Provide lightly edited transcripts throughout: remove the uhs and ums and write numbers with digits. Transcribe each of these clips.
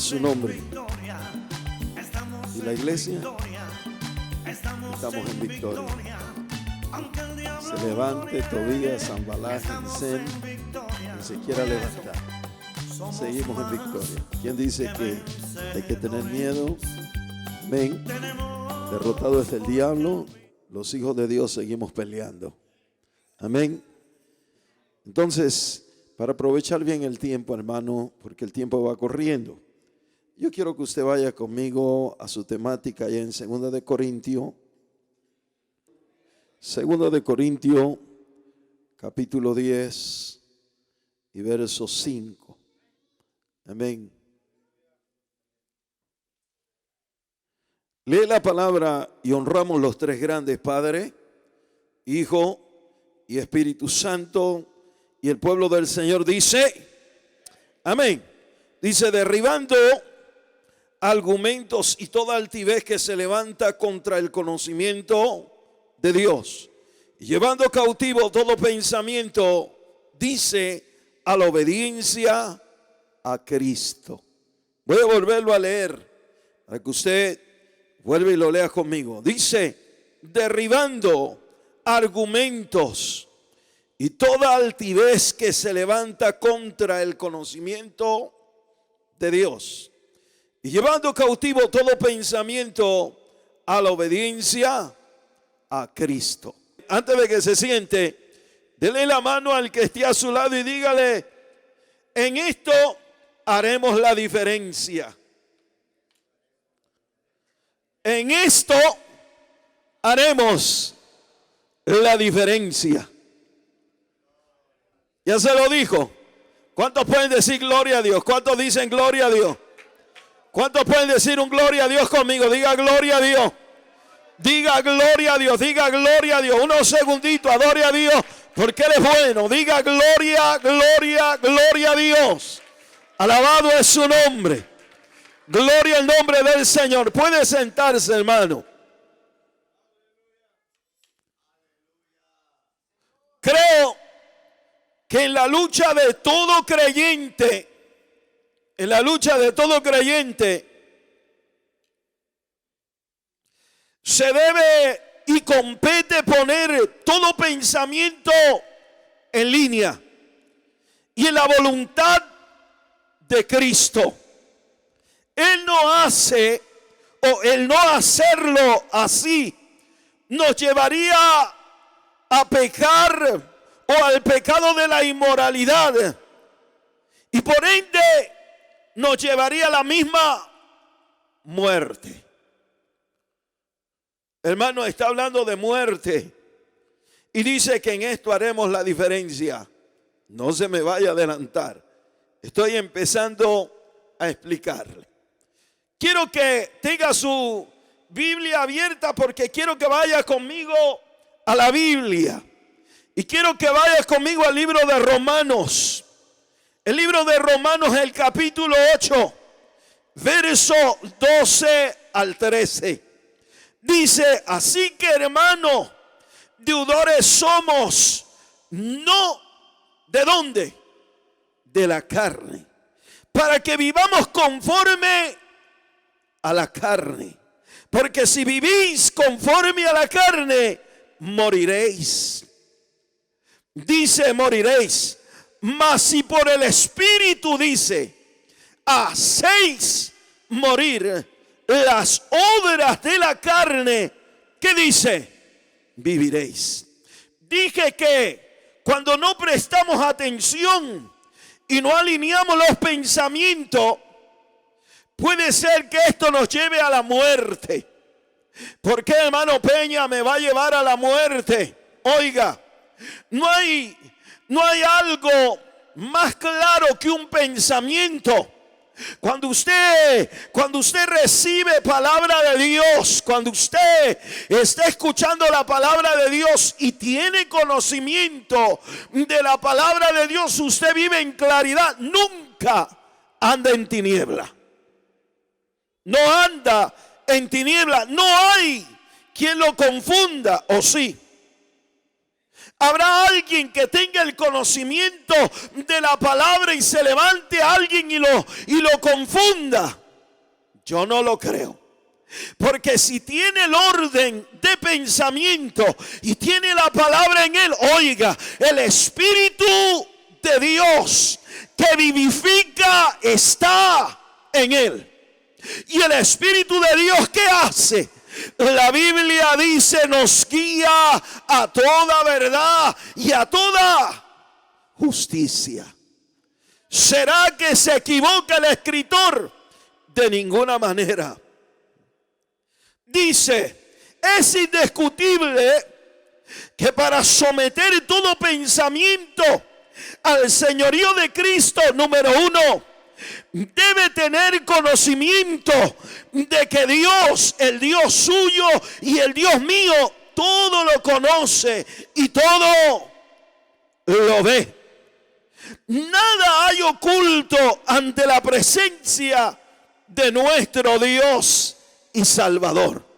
su nombre. Y la iglesia, estamos en victoria. Se levante Tobías, Sanballat, Gesem, quien se quiera levantar. Seguimos en victoria. ¿Quién dice que hay que tener miedo? Amén. Derrotado es el diablo. Los hijos de Dios seguimos peleando. Amén. Entonces, para aprovechar bien el tiempo, hermano, porque el tiempo va corriendo, yo quiero que usted vaya conmigo a su temática allá en 2 de Corintios. 2 de Corintios, capítulo 10 y verso 5. Amén. Lee la palabra y honramos los tres grandes: Padre, Hijo y Espíritu Santo. Y el pueblo del Señor dice, amén. Dice: derribando argumentos y toda altivez que se levanta contra el conocimiento de Dios, y llevando cautivo todo pensamiento, dice, a la obediencia a Cristo. Voy a volverlo a leer para que usted vuelva y lo lea conmigo. Dice: derribando argumentos y toda altivez que se levanta contra el conocimiento de Dios, y llevando cautivo todo pensamiento a la obediencia a Cristo. Antes de que se siente, dele la mano al que esté a su lado y dígale: en esto haremos la diferencia. En esto haremos la diferencia. Ya se lo dijo. ¿Cuántos pueden decir gloria a Dios? ¿Cuántos dicen gloria a Dios? ¿Cuántos pueden decir un gloria a Dios conmigo? Diga gloria a Dios. Diga gloria a Dios. Diga gloria a Dios. Unos segunditos, adore a Dios porque Él es bueno. Diga gloria, gloria, gloria a Dios. Alabado es su nombre. Gloria al nombre del Señor. Puede sentarse, hermano. Creo que en la lucha de todo creyente, se debe y compete poner todo pensamiento en línea y en la voluntad de Cristo. Él no hace, o el no hacerlo así, nos llevaría a pecar o al pecado de la inmoralidad, y por ende nos llevaría a la misma muerte. Hermano, está hablando de muerte y dice que en esto haremos la diferencia. No se me vaya a adelantar, estoy empezando a explicarle. Quiero que tenga su Biblia abierta porque quiero que vaya conmigo a la Biblia. Y quiero que vayas conmigo al libro de Romanos. El libro de Romanos, el capítulo 8, verso 12 al 13. Dice: así que, hermanos, deudores somos, no ¿de dónde? De la carne, para que vivamos conforme a la carne. Porque si vivís conforme a la carne, moriréis. Dice: moriréis. Mas si por el Espíritu, dice, hacéis morir las obras de la carne, ¿qué dice? Viviréis. Dije que cuando no prestamos atención y no alineamos los pensamientos, puede ser que esto nos lleve a la muerte. ¿Por qué, hermano Peña, me va a llevar a la muerte? Oiga, no hay algo más claro que un pensamiento. Cuando usted recibe palabra de Dios, cuando usted está escuchando la palabra de Dios y tiene conocimiento de la palabra de Dios, usted vive en claridad. Nunca anda en tiniebla. No anda en tiniebla. No hay quien lo confunda, ¿o sí? ¿Habrá alguien que tenga el conocimiento de la palabra y se levante a alguien y lo confunda? Yo no lo creo. Porque si tiene el orden de pensamiento y tiene la palabra en él, oiga, el Espíritu de Dios que vivifica está en él. Y el Espíritu de Dios, ¿qué hace? La Biblia dice, nos guía a toda verdad y a toda justicia. ¿Será que se equivoca el escritor? De ninguna manera. Dice, es indiscutible que para someter todo pensamiento al señorío de Cristo, número uno, debe tener conocimiento de que Dios, el Dios suyo y el Dios mío, todo lo conoce y todo lo ve. Nada hay oculto ante la presencia de nuestro Dios y Salvador.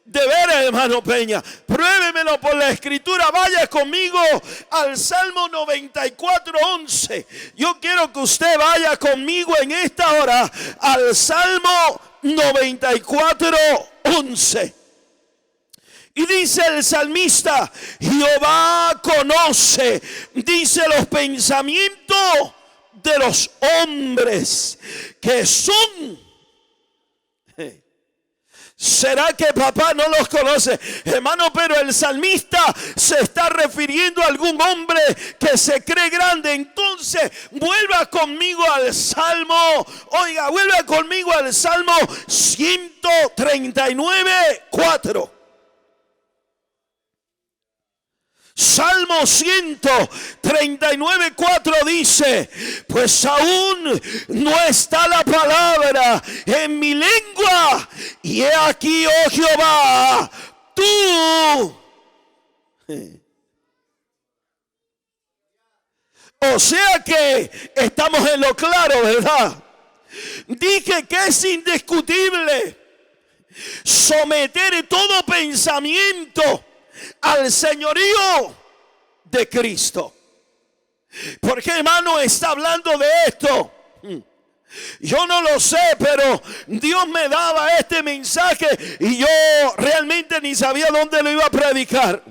De veras, hermano Peña, pruébemelo por la escritura. Vaya conmigo al Salmo 94:11. Yo quiero que usted vaya conmigo en esta hora al Salmo 94:11. Y dice el salmista, Jehová conoce, dice, los pensamientos de los hombres que son. ¿Será que papá no los conoce? Hermano, pero el salmista se está refiriendo a algún hombre que se cree grande. Entonces, vuelva conmigo al Salmo. Oiga, vuelva conmigo al Salmo 139:4. Salmo 139:4 dice, pues aún no está la palabra en mi lengua, y he aquí, oh Jehová, tú. O sea que estamos en lo claro, ¿verdad? Dije que es indiscutible someter todo pensamiento al señorío de Cristo. ¿Por qué, hermano, está hablando de esto? Yo no lo sé, pero Dios me daba este mensaje y yo realmente ni sabía dónde lo iba a predicar.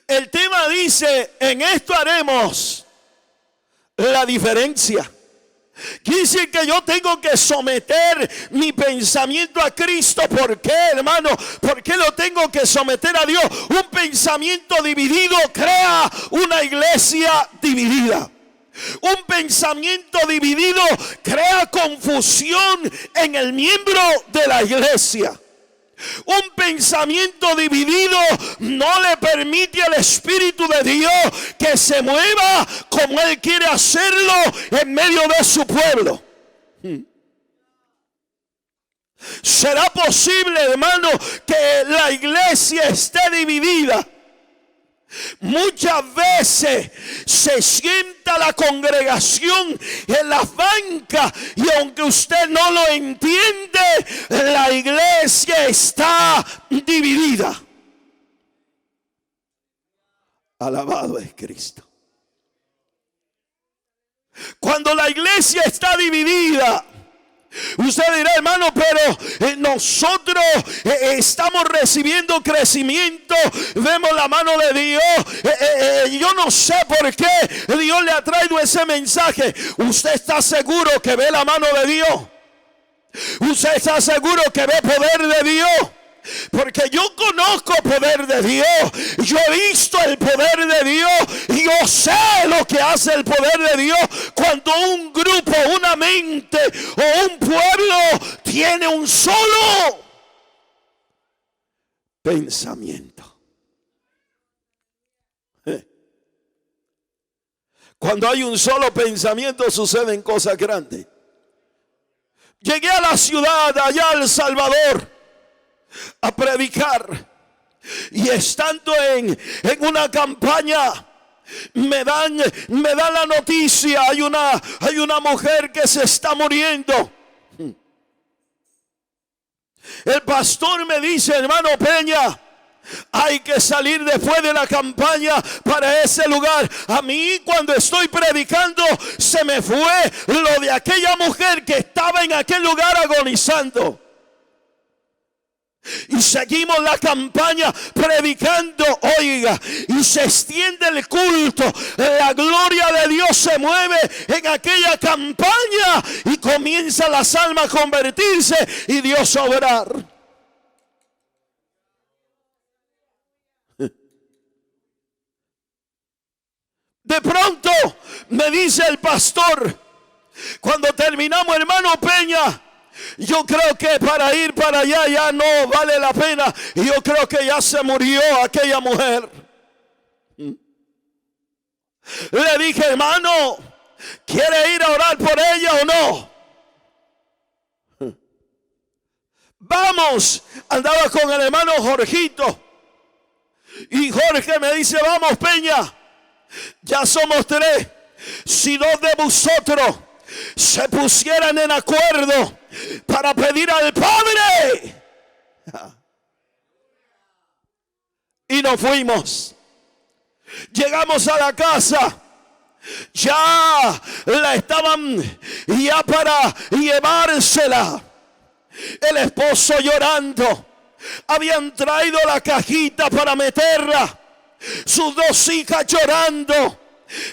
El tema dice, en esto haremos la diferencia. Quiere decir que yo tengo que someter mi pensamiento a Cristo. ¿Por qué, hermano? ¿Por qué lo tengo que someter a Dios? Un pensamiento dividido crea una iglesia dividida. Un pensamiento dividido crea confusión en el miembro de la iglesia. Un pensamiento dividido no le permite al Espíritu de Dios que se mueva como Él quiere hacerlo en medio de su pueblo. ¿Será posible, hermano, que la iglesia esté dividida? Muchas veces se sienta la congregación en las bancas y aunque usted no lo entiende, la iglesia está dividida. Alabado es Cristo. Cuando la iglesia está dividida, usted dirá, hermano, pero nosotros estamos recibiendo crecimiento, vemos la mano de Dios. Yo no sé por qué Dios le ha traído ese mensaje. ¿Usted está seguro que ve la mano de Dios? ¿Usted está seguro que ve poder de Dios? Porque yo conozco poder de Dios, yo he visto el poder de Dios y yo sé lo que hace el poder de Dios cuando un grupo, una mente o un pueblo tiene un solo pensamiento. Cuando hay un solo pensamiento suceden cosas grandes. Llegué a la ciudad allá en El Salvador a predicar y estando en una campaña me dan la noticia, hay una mujer que se está muriendo. El pastor me dice, hermano Peña, Hay que salir después de la campaña para ese lugar. A mí, cuando estoy predicando, se me fue lo de aquella mujer que estaba en aquel lugar agonizando. Y seguimos la campaña predicando, oiga, y se extiende el culto. La gloria de Dios se mueve en aquella campaña y comienza las almas a convertirse y Dios a obrar. De pronto me dice el pastor, cuando terminamos, hermano Peña, yo creo que para ir para allá ya no vale la pena. Y yo creo que ya se murió aquella mujer. Le dije, hermano, ¿quiere ir a orar por ella o no? Vamos. Andaba con el hermano Jorgito. Y Jorge me dice, vamos Peña, ya somos 3. Si 2 de vosotros se pusieran en acuerdo para pedir al Padre. Y nos fuimos. Llegamos a la casa. Ya la estaban ya para llevársela. El esposo llorando. Habían traído la cajita para meterla. Sus 2 hijas llorando.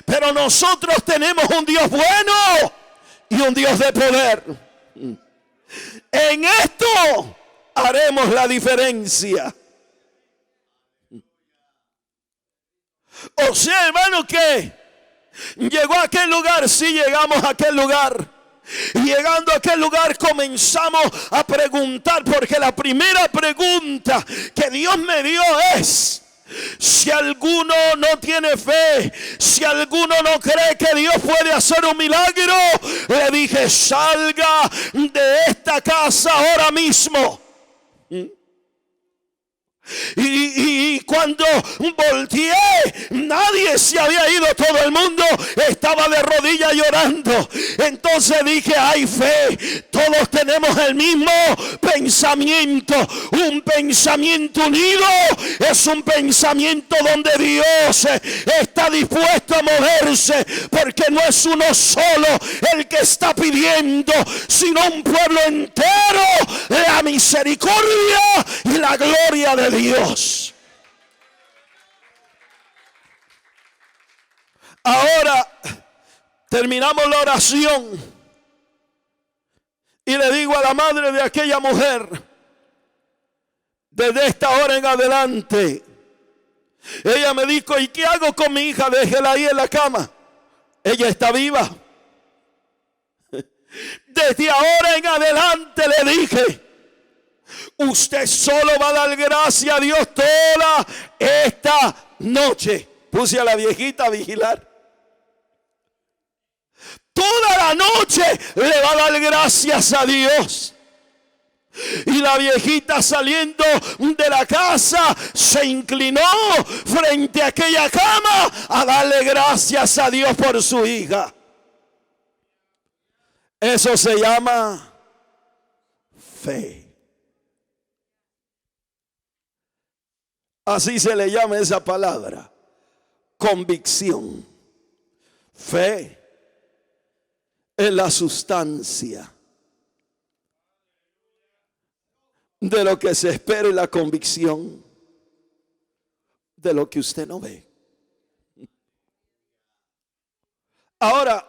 Pero nosotros tenemos un Dios bueno y un Dios de poder. En esto haremos la diferencia. O sea, hermano, que llegó a aquel lugar. Sí, llegamos a aquel lugar. Y llegando a aquel lugar comenzamos a preguntar, porque la primera pregunta que Dios me dio es: si alguno no tiene fe, si alguno no cree que Dios puede hacer un milagro, le dije, salga de esta casa ahora mismo. Y cuando volteé, nadie se había ido, todo el mundo estaba de rodillas llorando. Entonces dije, hay fe, todos tenemos el mismo pensamiento. Un pensamiento unido es un pensamiento donde Dios está dispuesto a moverse, porque no es uno solo el que está pidiendo, sino un pueblo entero, la misericordia y la gloria de Dios. Ahora terminamos la oración y le digo a la madre de aquella mujer, desde esta hora en adelante, ella me dijo, ¿y qué hago con mi hija? Déjela ahí en la cama, ella está viva. Desde ahora en adelante, le dije, usted solo va a dar gracias a Dios toda esta noche. Puse a la viejita a vigilar. Toda la noche le va a dar gracias a Dios. Y la viejita, saliendo de la casa, se inclinó frente a aquella cama a darle gracias a Dios por su hija. Eso se llama fe. Así se le llama esa palabra, convicción. Fe es la sustancia de lo que se espera y la convicción de lo que usted no ve. Ahora,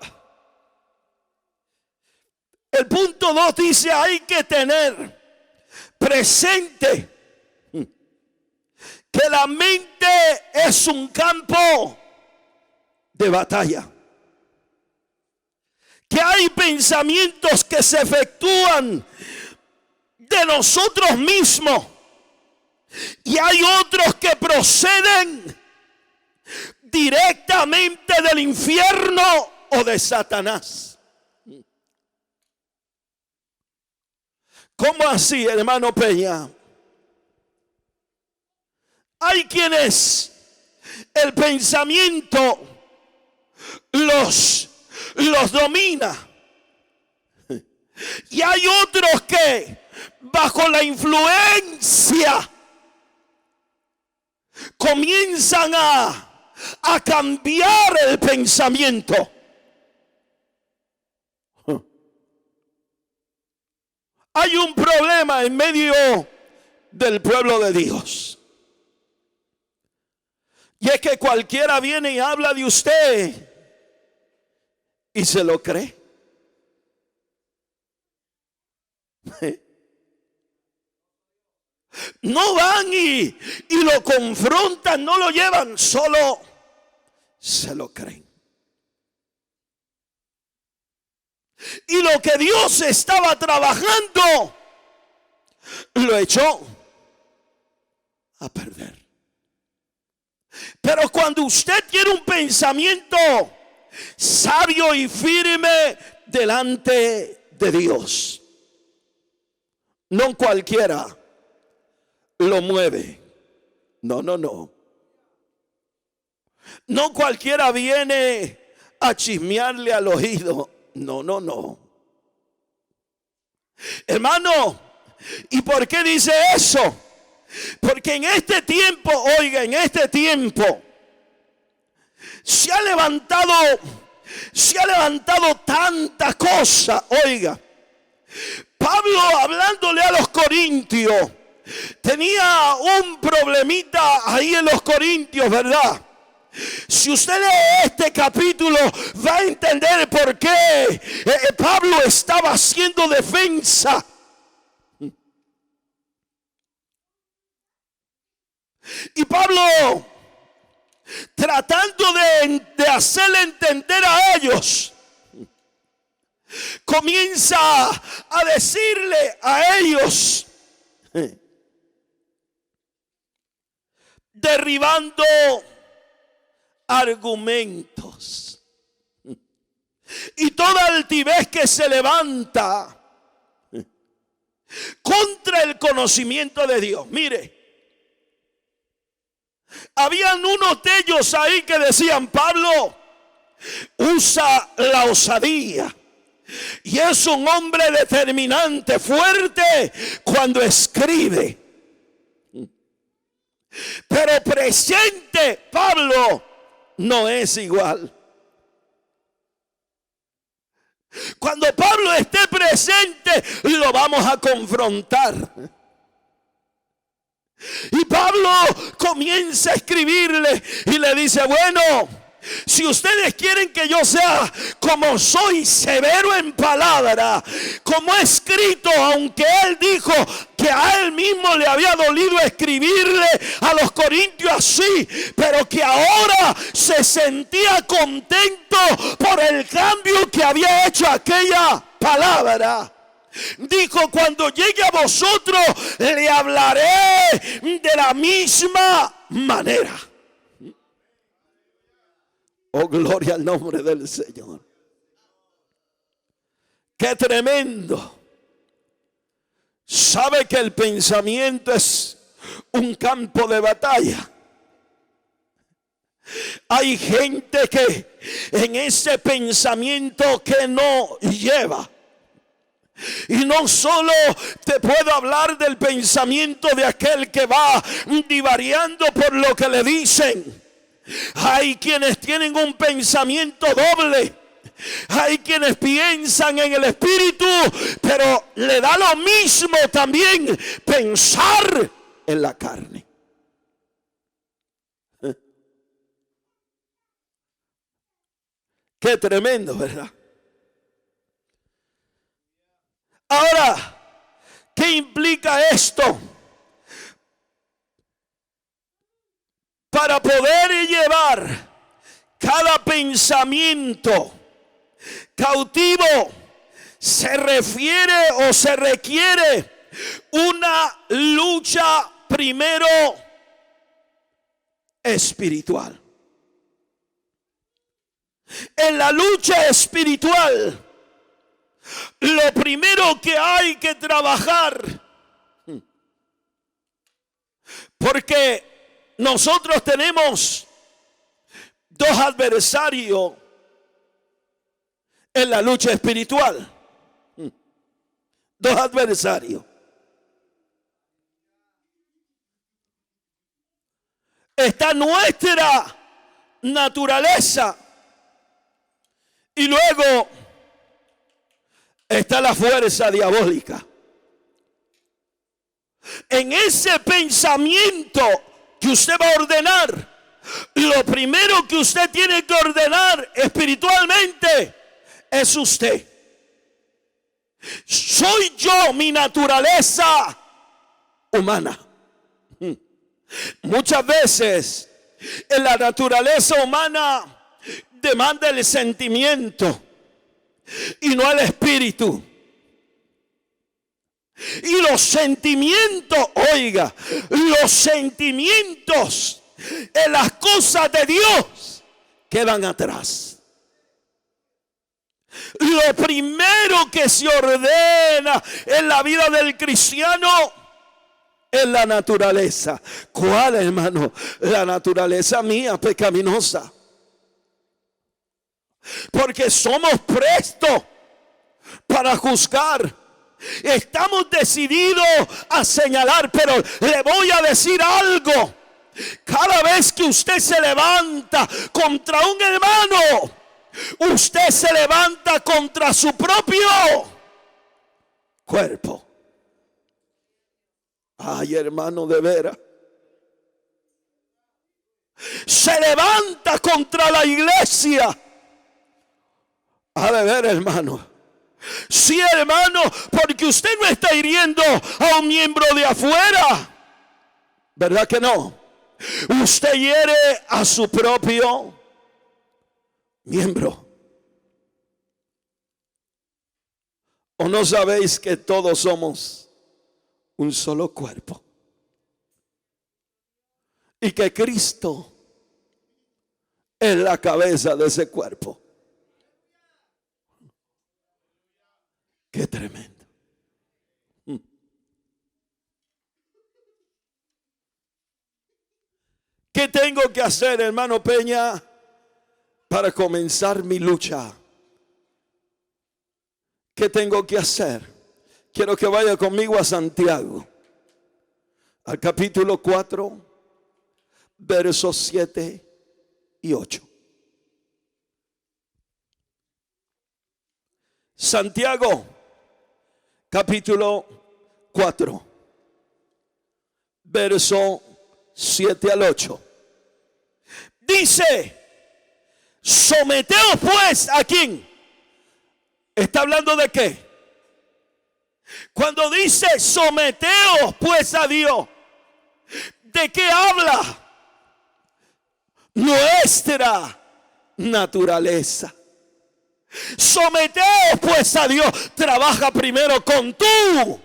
el punto 2 dice, hay que tener presente que la mente es un campo de batalla. Que hay pensamientos que se efectúan de nosotros mismos y hay otros que proceden directamente del infierno o de Satanás. ¿Cómo así, hermano Peña? Hay quienes el pensamiento los domina. Y hay otros que bajo la influencia comienzan a cambiar el pensamiento. Hay un problema en medio del pueblo de Dios. Y es que cualquiera viene y habla de usted y se lo cree. No van y lo confrontan, no lo llevan, solo se lo creen. Y lo que Dios estaba trabajando lo echó a perder. Pero cuando usted tiene un pensamiento sabio y firme delante de Dios, no cualquiera lo mueve. No. No cualquiera viene a chismearle al oído. No. Hermano, ¿y por qué dice eso? Porque en este tiempo, oiga, en este tiempo se ha levantado tanta cosa. Oiga, Pablo, hablándole a los corintios, tenía un problemita ahí en los corintios, ¿verdad? Si usted lee este capítulo, va a entender por qué Pablo estaba haciendo defensa. Y Pablo, tratando de hacerle entender a ellos, comienza a decirle a ellos, derribando argumentos y toda altivez que se levanta contra el conocimiento de Dios. Mire, habían unos de ellos ahí que decían: Pablo usa la osadía y es un hombre determinante, fuerte cuando escribe, pero presente Pablo no es igual. Cuando Pablo esté presente, lo vamos a confrontar. Y Pablo comienza a escribirle y le dice: bueno, si ustedes quieren que yo sea como soy, severo en palabra, como he escrito, aunque él dijo que a él mismo le había dolido escribirle a los corintios así, pero que ahora se sentía contento por el cambio que había hecho aquella palabra. Dijo: cuando llegue a vosotros le hablaré de la misma manera. Oh, gloria al nombre del Señor. Qué tremendo. Sabe que el pensamiento es un campo de batalla. Hay gente que en ese pensamiento que no lleva. Y no solo te puedo hablar del pensamiento de aquel que va divariando por lo que le dicen. Hay quienes tienen un pensamiento doble. Hay quienes piensan en el espíritu, pero le da lo mismo también pensar en la carne. Qué tremendo, ¿verdad? Ahora, ¿qué implica esto? Para poder llevar cada pensamiento cautivo, se refiere o se requiere una lucha primero espiritual. En la lucha espiritual, lo primero que hay que trabajar, porque nosotros tenemos dos adversarios en la lucha espiritual. Dos adversarios. está nuestra naturaleza y luego está la fuerza diabólica. En ese pensamiento que usted va a ordenar, lo primero que usted tiene que ordenar espiritualmente es usted. Soy yo, mi naturaleza humana. Muchas veces en la naturaleza humana demanda el sentimiento y no el espíritu. Y los sentimientos, oiga, los sentimientos en las cosas de Dios quedan atrás. Lo primero que se ordena en la vida del cristiano es la naturaleza. ¿Cuál, hermano? La naturaleza mía pecaminosa. Porque somos prestos para juzgar. Estamos decididos a señalar, pero le voy a decir algo. Cada vez que usted se levanta contra un hermano, usted se levanta contra su propio cuerpo. Ay, hermano, de veras. Se levanta contra la iglesia. A de ver, hermano. Sí, hermano, porque usted no está hiriendo a un miembro de afuera. ¿Verdad que no? Usted hiere a su propio miembro. ¿O no sabéis que todos somos un solo cuerpo? Y que Cristo es la cabeza de ese cuerpo. Qué tremendo. ¿Qué tengo que hacer, hermano Peña, para comenzar mi lucha? ¿Qué tengo que hacer? Quiero que vaya conmigo a Santiago, al capítulo 4, versos 7 y 8. Santiago, capítulo 4, verso 7 al 8. Dice: someteos pues, ¿a quién? ¿Está hablando de qué? Cuando dice someteos pues a Dios, ¿de qué habla? Nuestra naturaleza. Someteos pues a Dios. Trabaja primero con tu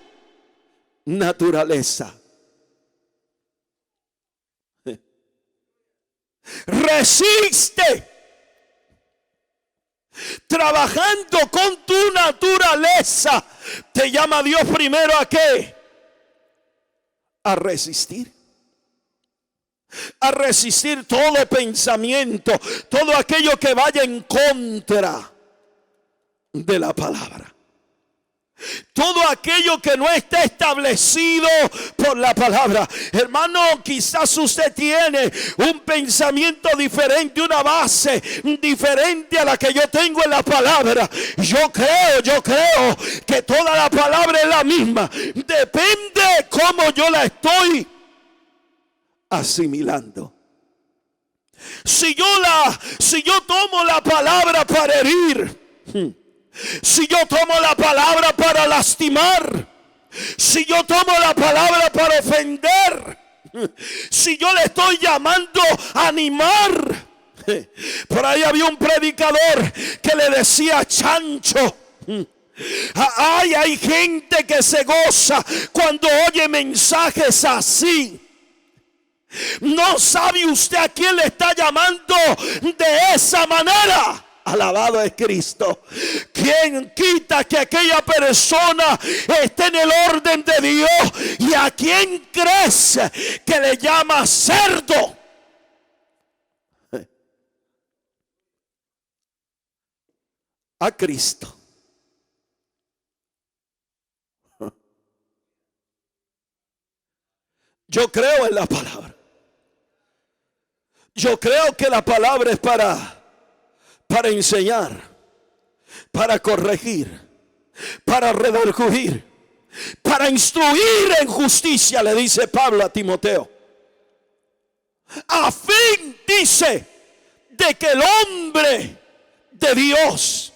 naturaleza. Resiste. Trabajando con tu naturaleza. Te llama Dios primero ¿a qué? A resistir. A resistir todo pensamiento, todo aquello que vaya en contra de la palabra. Todo aquello que no está establecido por la palabra. Hermano, quizás usted tiene un pensamiento diferente, una base diferente a la que yo tengo en la palabra. Yo creo que toda la palabra es la misma. Depende cómo yo la estoy asimilando. Si yo tomo la palabra para herir, si yo tomo la palabra para lastimar, si yo tomo la palabra para ofender, si yo le estoy llamando a animar. Por ahí había un predicador que le decía chancho. Ay, hay gente que se goza cuando oye mensajes así. No sabe usted a quién le está llamando de esa manera. Alabado es Cristo. ¿Quién quita que aquella persona esté en el orden de Dios? ¿Y a quién crees que le llama cerdo? A Cristo. Yo creo en la palabra. Yo creo que la palabra es para enseñar, para corregir, para redarguir, para instruir en justicia, le dice Pablo a Timoteo. A fin, dice, de que el hombre de Dios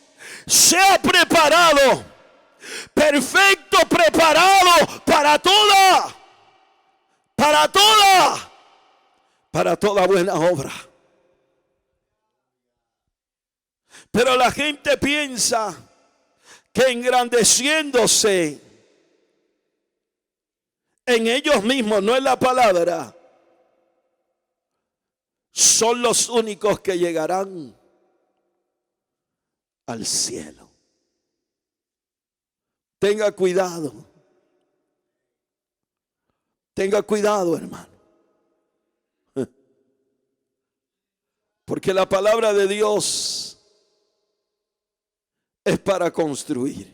sea preparado, perfecto, preparado para toda buena obra. Pero la gente piensa que engrandeciéndose en ellos mismos, no en la palabra, son los únicos que llegarán al cielo. Tenga cuidado. Tenga cuidado, hermano. Porque la palabra de Dios es para construir.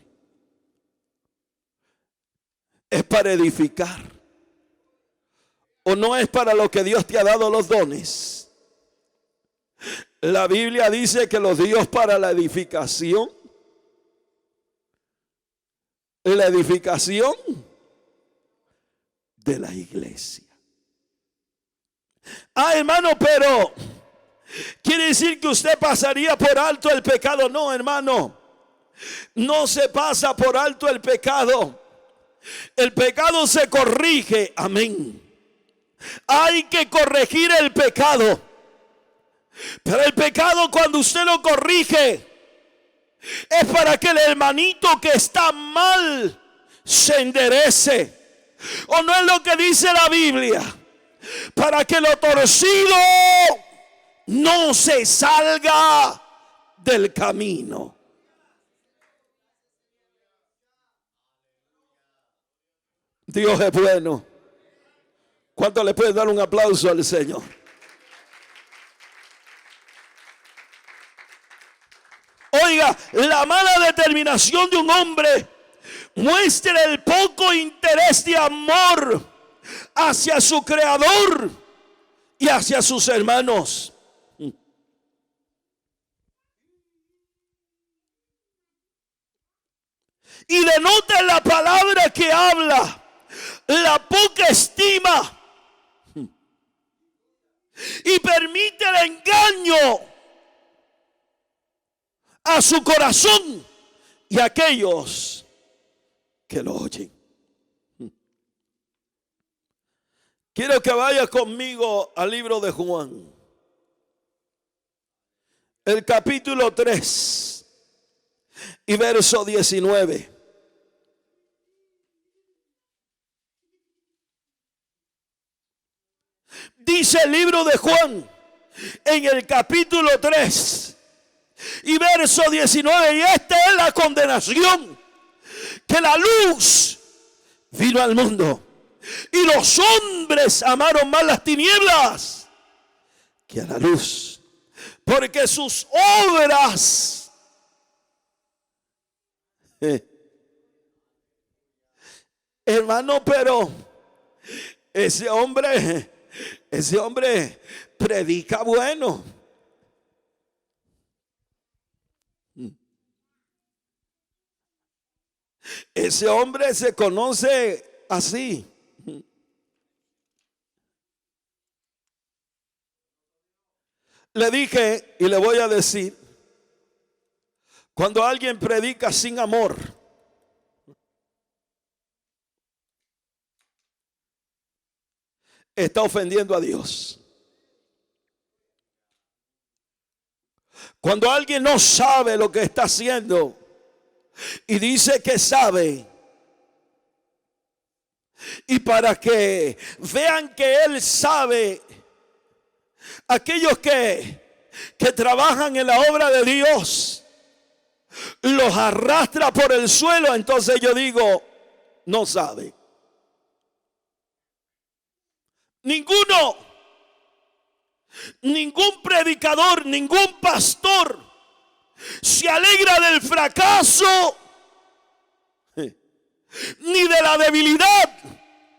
Es para edificar. O no es para lo que Dios te ha dado los dones. La Biblia dice que los dio para la edificación. La edificación de la iglesia. Hermano, pero quiere decir que usted pasaría por alto el pecado. No, hermano, no se pasa por alto el pecado. El pecado se corrige, amén. Hay que corregir el pecado. Pero el pecado, cuando usted lo corrige, es para que el hermanito que está mal se enderece. ¿O no es lo que dice la Biblia? Para que lo torcido no se salga del camino. Dios es bueno. ¿Cuánto le puede dar un aplauso al Señor? Oiga, la mala determinación de un hombre muestra el poco interés de amor hacia su creador y hacia sus hermanos. Y denota en la palabra que habla la poca estima y permite el engaño a su corazón y a aquellos que lo oyen. Quiero que vaya conmigo al libro de Juan, el capítulo 3 y verso 19. Dice el libro de Juan en el capítulo 3 y verso 19, y esta es la condenación, que la luz vino al mundo y los hombres amaron más las tinieblas que a la luz, porque sus obras hermano, pero ese hombre predica bueno. Ese hombre se conoce así. Le dije y le voy a decir, cuando alguien predica sin amor, está ofendiendo a Dios. Cuando alguien no sabe lo que está haciendo y dice que sabe, y para que vean que él sabe, aquellos que trabajan en la obra de Dios los arrastra por el suelo, entonces yo digo, no sabe. Ningún predicador, ningún pastor se alegra del fracaso ni de la debilidad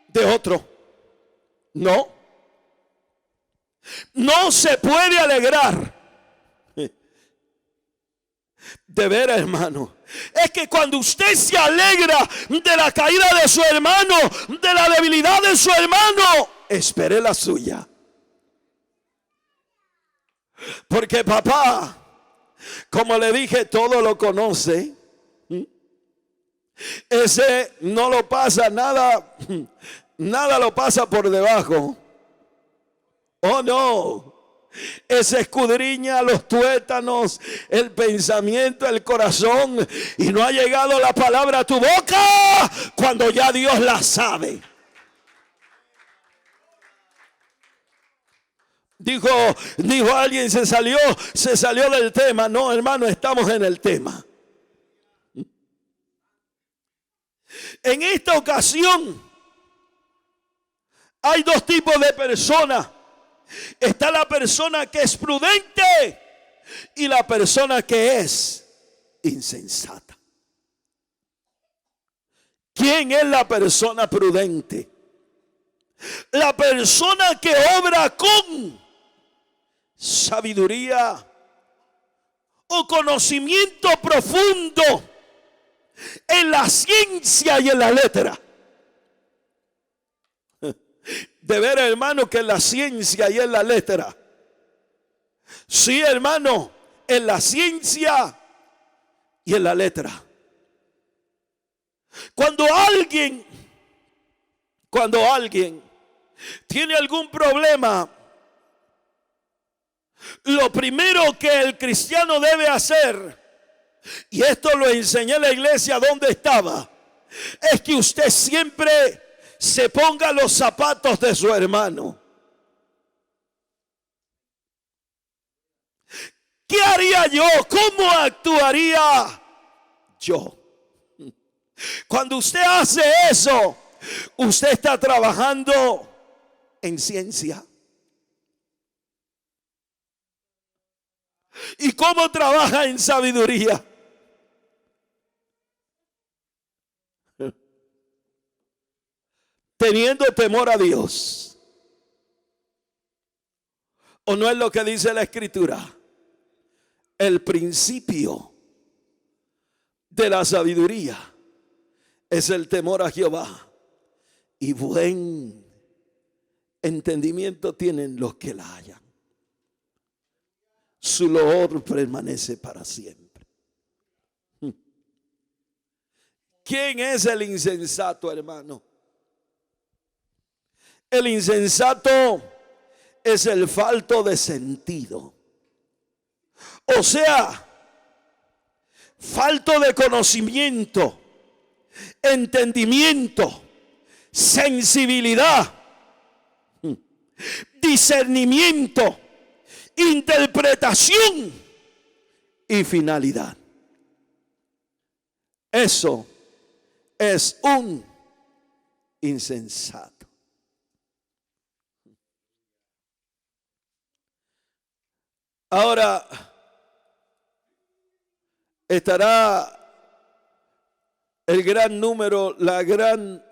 de otro. No. no se puede alegrar. De veras, hermano, es que cuando usted se alegra de la caída de su hermano, de la debilidad de su hermano, espere la suya. Porque papá, como le dije, todo lo conoce. Ese no lo pasa nada, nada lo pasa por debajo. Oh no. Ese escudriña los tuétanos, el pensamiento, el corazón, y no ha llegado la palabra a tu boca cuando ya Dios la sabe. Dijo alguien, se salió del tema. No, hermano, estamos en el tema. En esta ocasión hay dos tipos de personas. Está la persona que es prudente y la persona que es insensata. ¿Quién es la persona prudente? La persona que obra con sabiduría o conocimiento profundo en la ciencia y en la letra. De ver, hermano, que en la ciencia y en la letra. Sí, hermano, en la ciencia y en la letra. Cuando alguien tiene algún problema, lo primero que el cristiano debe hacer, y esto lo enseñé en la iglesia donde estaba, es que usted siempre se ponga los zapatos de su hermano. ¿Qué haría yo? ¿Cómo actuaría yo? Cuando usted hace eso, usted está trabajando en ciencia. ¿Y cómo trabaja en sabiduría? Teniendo temor a Dios. ¿O no es lo que dice la Escritura? El principio de la sabiduría es el temor a Jehová, y buen entendimiento tienen los que la hallan. Su loor permanece para siempre. ¿Quién es el insensato, hermano? El insensato es el falto de sentido. O sea, falto de conocimiento, entendimiento, sensibilidad, discernimiento, interpretación y finalidad. Eso es un insensato. Ahora estará el gran número, la gran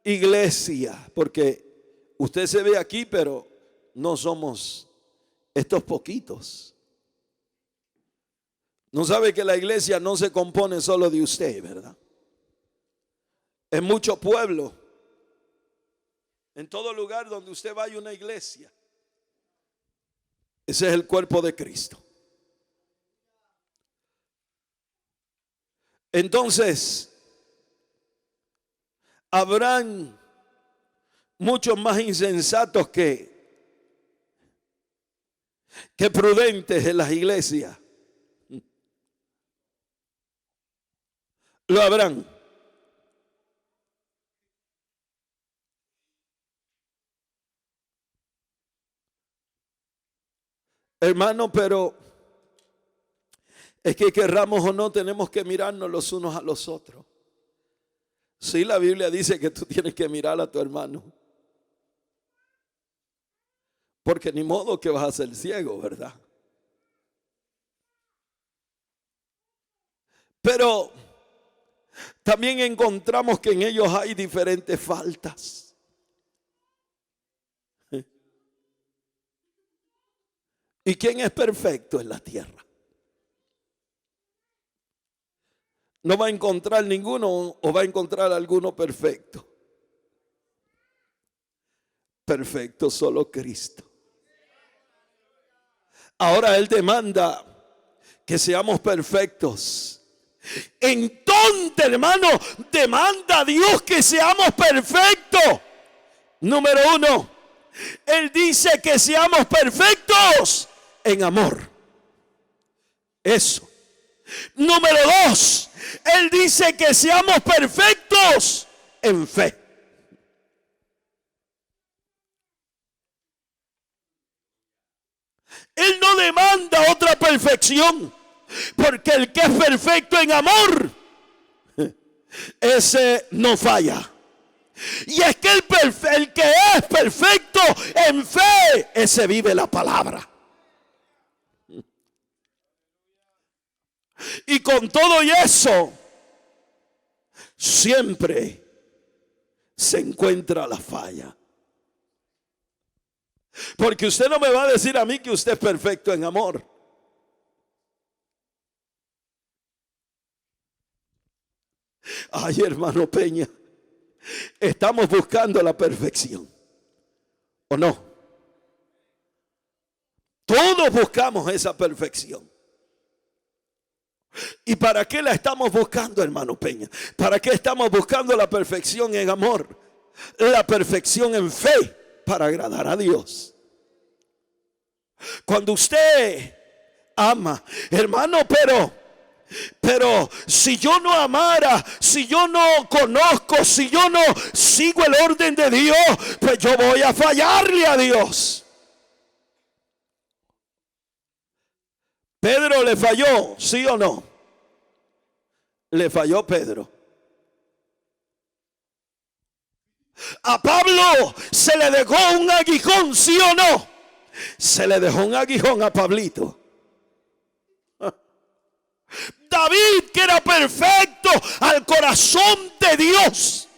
iglesia, porque usted se ve aquí, pero no somos estos poquitos. No sabe que la iglesia no se compone solo de usted, ¿verdad? Es mucho pueblo. En todo lugar donde usted vaya una iglesia. Ese es el cuerpo de Cristo. Entonces, habrán muchos más insensatos que prudentes en las iglesias. Lo habrán. Hermano, pero es que querramos o no, tenemos que mirarnos los unos a los otros. Sí, la Biblia dice que tú tienes que mirar a tu hermano. Porque ni modo que vas a ser ciego, ¿verdad? Pero también encontramos que en ellos hay diferentes faltas. ¿Y quién es perfecto en la tierra? No va a encontrar ninguno, o va a encontrar alguno perfecto. Perfecto solo Cristo. Ahora Él demanda que seamos perfectos. Entonces, hermano, demanda a Dios que seamos perfectos. Número uno, Él dice que seamos perfectos en amor. Eso. Número dos, Él dice que seamos perfectos en fe. Él no demanda otra perfección, porque el que es perfecto en amor, ese no falla. Y es que el que es perfecto en fe, ese vive la palabra. Y con todo y eso, siempre se encuentra la falla. Porque usted no me va a decir a mí que usted es perfecto en amor. Ay, hermano Peña, estamos buscando la perfección, ¿o no? Todos buscamos esa perfección. ¿Y para qué la estamos buscando, hermano Peña? ¿Para qué estamos buscando la perfección en amor? La perfección en fe, para agradar a Dios. Cuando usted ama, hermano, pero si yo no amara, si yo no conozco, si yo no sigo el orden de Dios, pues yo voy a fallarle a Dios. Pedro le falló, ¿sí o no? Le falló Pedro. A Pablo se le dejó un aguijón, ¿sí o no? Se le dejó un aguijón a Pablito. David, que era perfecto al corazón de Dios,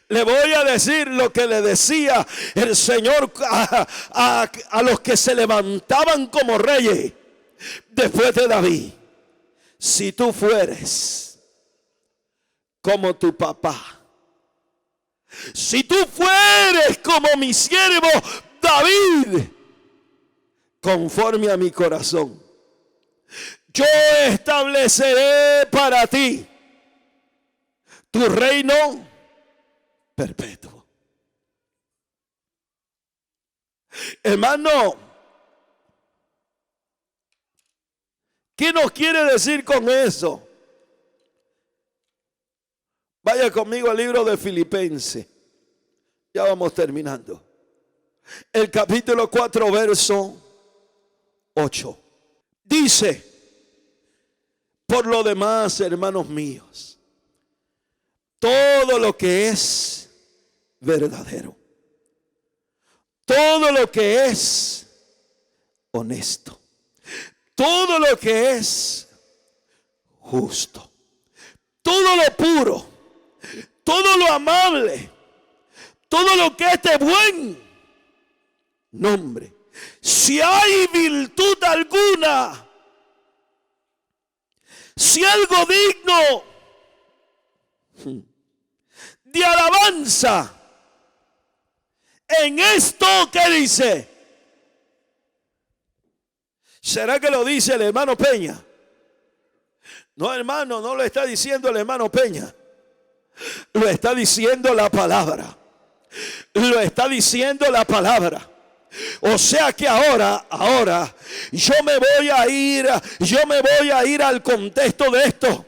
le voy a decir lo que le decía el Señor a los que se levantaban como reyes después de David. Si tú fueres como tu papá, si tú fueres como mi siervo David, conforme a mi corazón, yo estableceré para ti tu reino perpetuo. Hermano, ¿qué nos quiere decir con eso? Vaya conmigo al libro de Filipenses. Ya vamos terminando. El capítulo 4, verso 8. Dice: por lo demás, hermanos míos, todo lo que es verdadero, todo lo que es honesto, todo lo que es justo, todo lo puro, todo lo amable, todo lo que es de buen nombre, si hay virtud alguna, si algo digno de alabanza, en esto que dice. ¿Será que lo dice el hermano Peña? No, hermano, no lo está diciendo el hermano Peña. Lo está diciendo la palabra. Lo está diciendo la palabra. O sea que ahora yo me voy a ir al contexto de esto.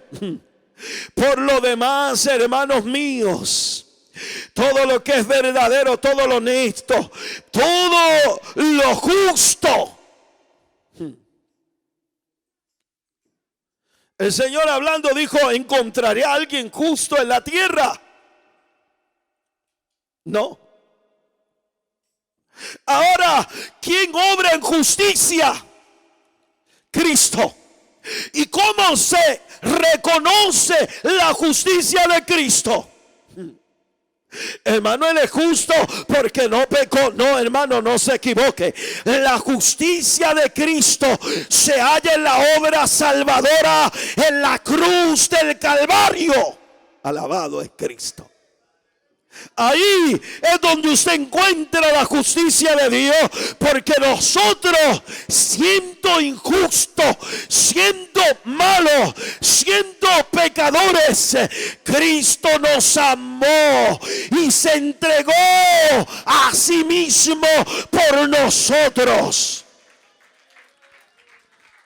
Por lo demás, hermanos míos, todo lo que es verdadero, todo lo honesto, todo lo justo. El Señor hablando dijo: ¿encontraré a alguien justo en la tierra? No. Ahora, ¿quién obra en justicia? Cristo. ¿Y cómo se reconoce la justicia de Cristo? Hermano, Él es justo porque no pecó. No, hermano, no se equivoque. La justicia de Cristo se halla en la obra salvadora en la cruz del Calvario. Alabado es Cristo. Ahí es donde usted encuentra la justicia de Dios, porque nosotros, siendo injustos, siendo malos, siendo pecadores, Cristo nos amó y se entregó a sí mismo por nosotros.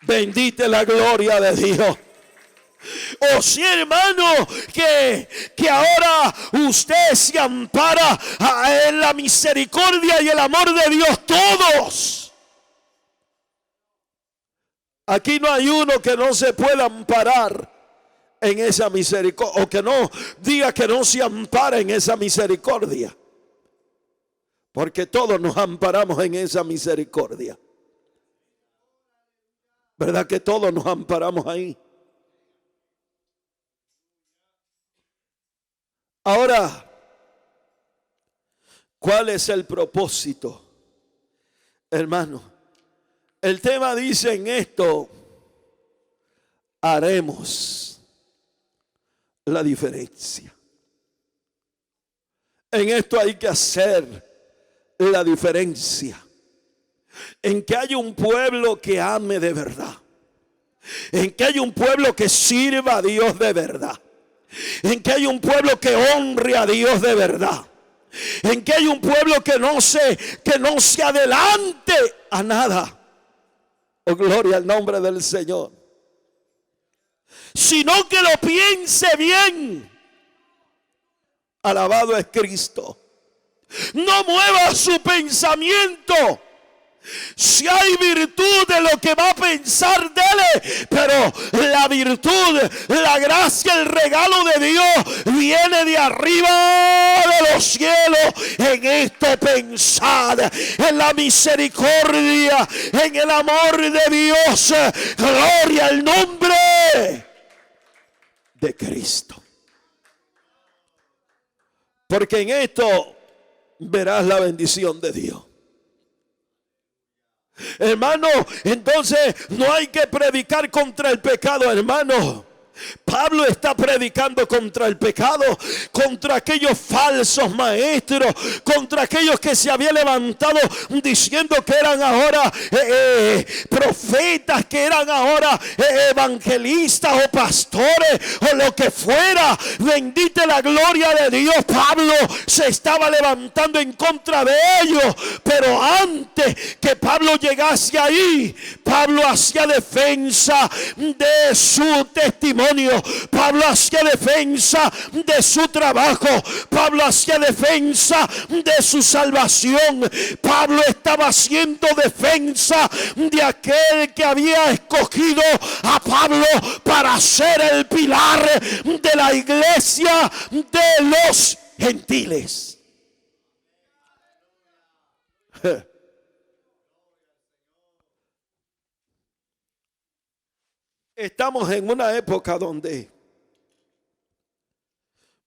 Bendita la gloria de Dios. O sí, hermano, que ahora usted se ampara en la misericordia y el amor de Dios todos. Aquí no hay uno que no se pueda amparar en esa misericordia, o que no diga que no se ampara en esa misericordia, porque todos nos amparamos en esa misericordia. ¿Verdad que todos nos amparamos ahí? Ahora, ¿cuál es el propósito, hermano? El tema dice: en esto haremos la diferencia. En esto hay que hacer la diferencia. En que haya un pueblo que ame de verdad. En que haya un pueblo que sirva a Dios de verdad. En que hay un pueblo que honre a Dios de verdad. En que hay un pueblo que no se adelante a nada. Oh, gloria al nombre del Señor. Sino que lo piense bien. Alabado es Cristo. No mueva su pensamiento. Si hay virtud de lo que va a pensar de él, pero la virtud, la gracia, el regalo de Dios viene de arriba de los cielos. En esto pensad, en la misericordia, en el amor de Dios. Gloria al nombre de Cristo. Porque en esto verás la bendición de Dios. Hermano, entonces no hay que predicar contra el pecado, hermano. Pablo está predicando contra el pecado, contra aquellos falsos maestros, contra aquellos que se habían levantado diciendo que eran ahora profetas, que eran ahora evangelistas o pastores o lo que fuera. Bendita la gloria de Dios. Pablo se estaba levantando en contra de ellos, pero antes que Pablo llegase ahí, Pablo hacía defensa de su testimonio. Pablo hacía defensa de su trabajo. Pablo hacía defensa de su salvación. Pablo estaba haciendo defensa de aquel que había escogido a Pablo para ser el pilar de la iglesia de los gentiles. Estamos en una época donde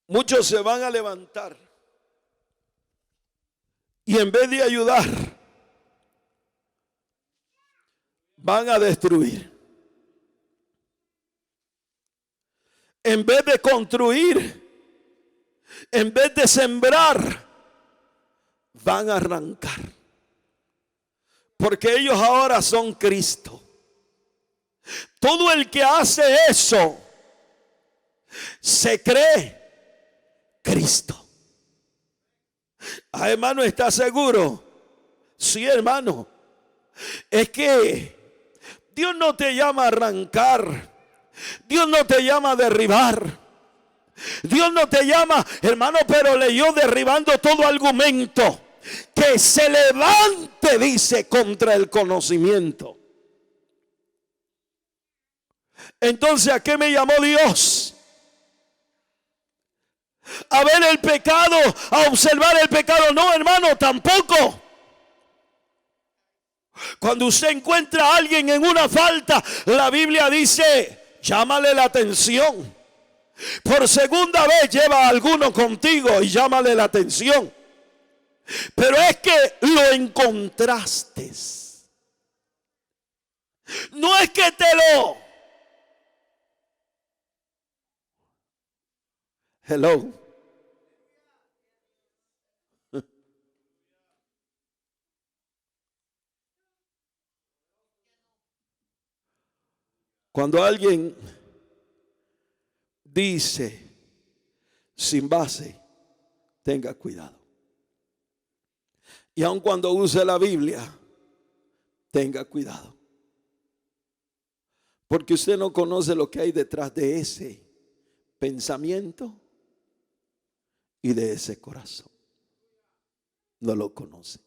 muchos se van a levantar y en vez de ayudar, van a destruir. En vez de construir, en vez de sembrar, van a arrancar. Porque ellos ahora son Cristo. Todo el que hace eso se cree Cristo. Hermano, ¿está seguro? Sí, hermano. Es que Dios no te llama a arrancar. Dios no te llama a derribar. Dios no te llama, hermano, pero leyó derribando todo argumento que se levante, dice, contra el conocimiento. Entonces, ¿a qué me llamó Dios? A ver el pecado, a observar el pecado. No, hermano, tampoco. Cuando usted encuentra a alguien en una falta, la Biblia dice: llámale la atención. Por segunda vez lleva a alguno contigo y llámale la atención. Pero es que lo encontraste. No es que te lo... Hello. Cuando alguien dice sin base, tenga cuidado. Y aun cuando use la Biblia, tenga cuidado. Porque usted no conoce lo que hay detrás de ese pensamiento y de ese corazón. No lo conoce.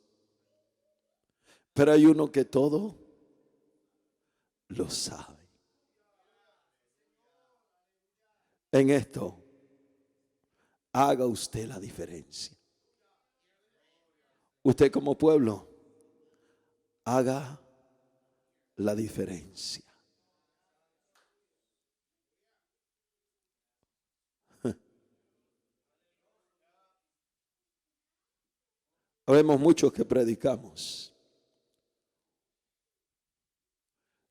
Pero hay uno que todo lo sabe. En esto, haga usted la diferencia. Usted como pueblo, haga la diferencia. Habemos muchos que predicamos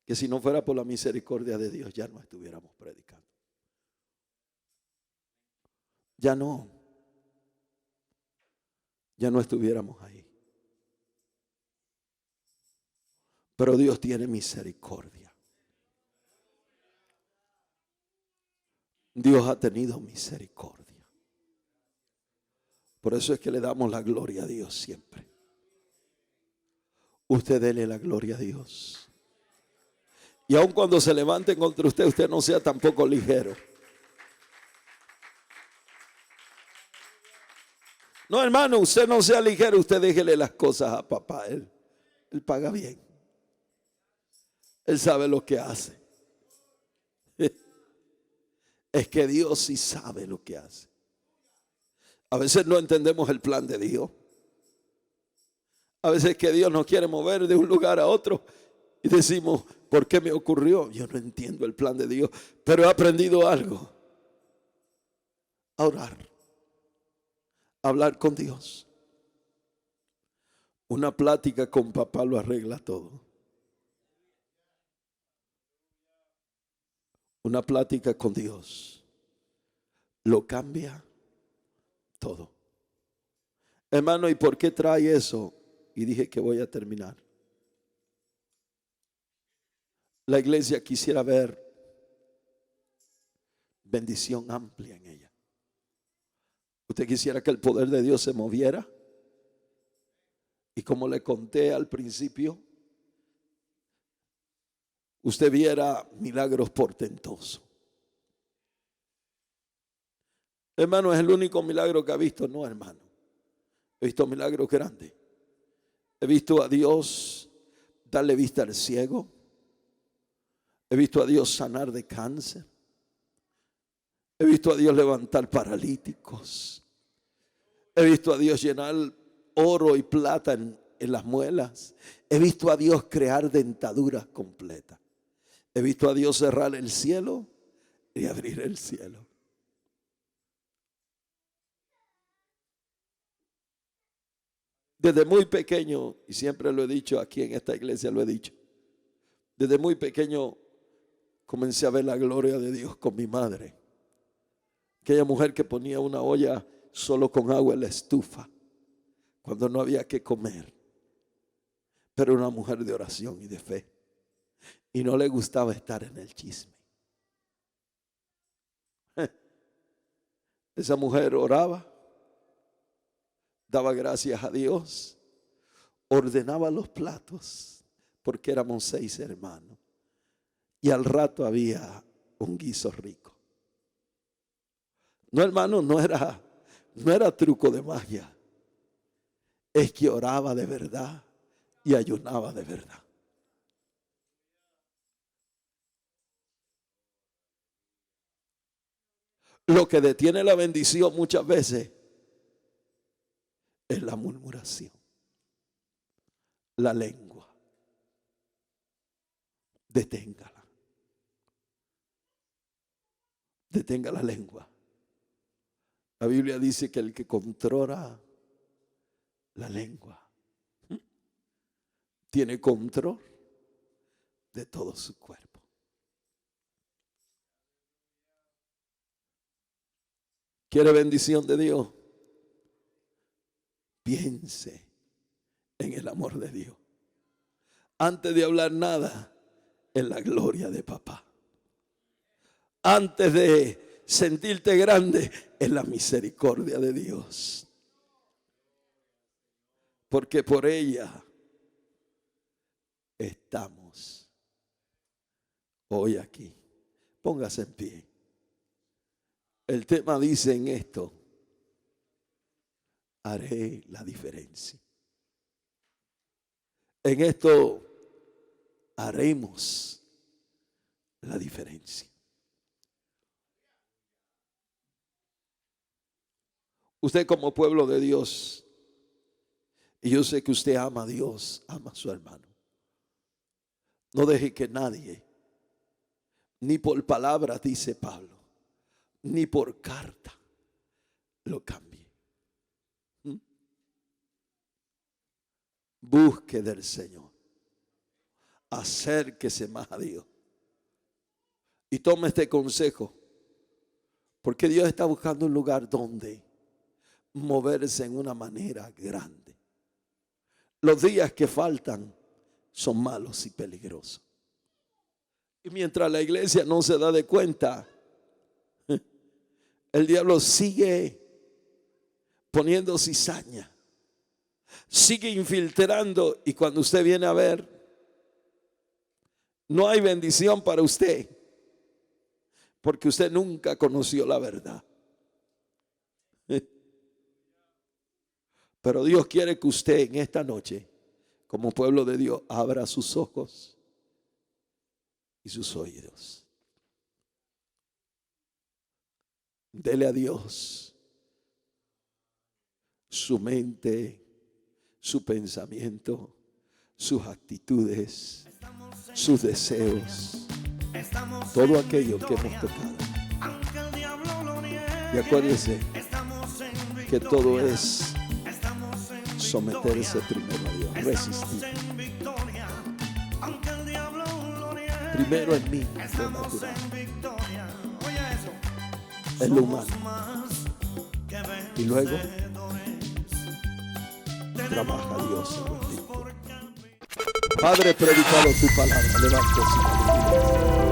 que si no fuera por la misericordia de Dios ya no estuviéramos predicando. Ya no estuviéramos ahí. Pero Dios tiene misericordia. Dios ha tenido misericordia. Por eso es que le damos la gloria a Dios siempre. Usted dele la gloria a Dios. Y aun cuando se levanten contra usted, usted no sea tampoco ligero. No, hermano, usted no sea ligero, usted déjele las cosas a papá. Él paga bien. Él sabe lo que hace. Es que Dios sí sabe lo que hace. A veces no entendemos el plan de Dios. A veces que Dios nos quiere mover de un lugar a otro y decimos, ¿por qué me ocurrió? Yo no entiendo el plan de Dios, pero he aprendido algo. A orar. A hablar con Dios. Una plática con papá lo arregla todo. Una plática con Dios lo cambia todo. Hermano, ¿y por qué trae eso? Y dije que voy a terminar. La iglesia quisiera ver bendición amplia en ella. ¿Usted quisiera que el poder de Dios se moviera? Y como le conté al principio, usted viera milagros portentosos. Hermano, ¿es el único milagro que ha visto? No, hermano. He visto milagros grandes. He visto a Dios darle vista al ciego. He visto a Dios sanar de cáncer. He visto a Dios levantar paralíticos. He visto a Dios llenar oro y plata en las muelas. He visto a Dios crear dentaduras completas. He visto a Dios cerrar el cielo y abrir el cielo. Desde muy pequeño, y siempre lo he dicho aquí en esta iglesia, lo he dicho. Desde muy pequeño comencé a ver la gloria de Dios con mi madre. Aquella mujer que ponía una olla solo con agua en la estufa cuando no había que comer. Pero una mujer de oración y de fe. Y no le gustaba estar en el chisme. Esa mujer oraba, daba gracias a Dios, ordenaba los platos, porque éramos 6 hermanos. Y al rato había un guiso rico. No, hermano, no era truco de magia. Es que oraba de verdad y ayunaba de verdad. Lo que detiene la bendición muchas veces es la murmuración, la lengua. Deténgala. detenga la lengua. La Biblia dice que el que controla la lengua tiene control de todo su cuerpo. ¿Quiere bendición de Dios? Piense en el amor de Dios. Antes de hablar nada, en la gloria de papá. Antes de sentirte grande, en la misericordia de Dios. Porque por ella estamos hoy aquí. Póngase en pie. El tema dice en esto: haré la diferencia. En esto haremos la diferencia. Usted como pueblo de Dios, y yo sé que usted ama a Dios, ama a su hermano. No deje que nadie, ni por palabras, dice Pablo, ni por carta, lo cambie. Busque del Señor. Acérquese más a Dios. Y tome este consejo. Porque Dios está buscando un lugar donde moverse en una manera grande. Los días que faltan son malos y peligrosos. Y mientras la iglesia no se da de cuenta, el diablo sigue poniendo cizaña, sigue infiltrando, y cuando usted viene a ver, no hay bendición para usted, porque usted nunca conoció la verdad. Pero Dios quiere que usted en esta noche, como pueblo de Dios, abra sus ojos y sus oídos. Dele a Dios su mente, su pensamiento, sus actitudes, sus deseos, todo aquello que hemos tocado. Y acuérdese que todo es someterse primero a Dios, resistir. Primero en mí, lo natural, es lo humano, y luego trabaja Dios en lo espiritual. Padre, predicado tu palabra, levante su mano.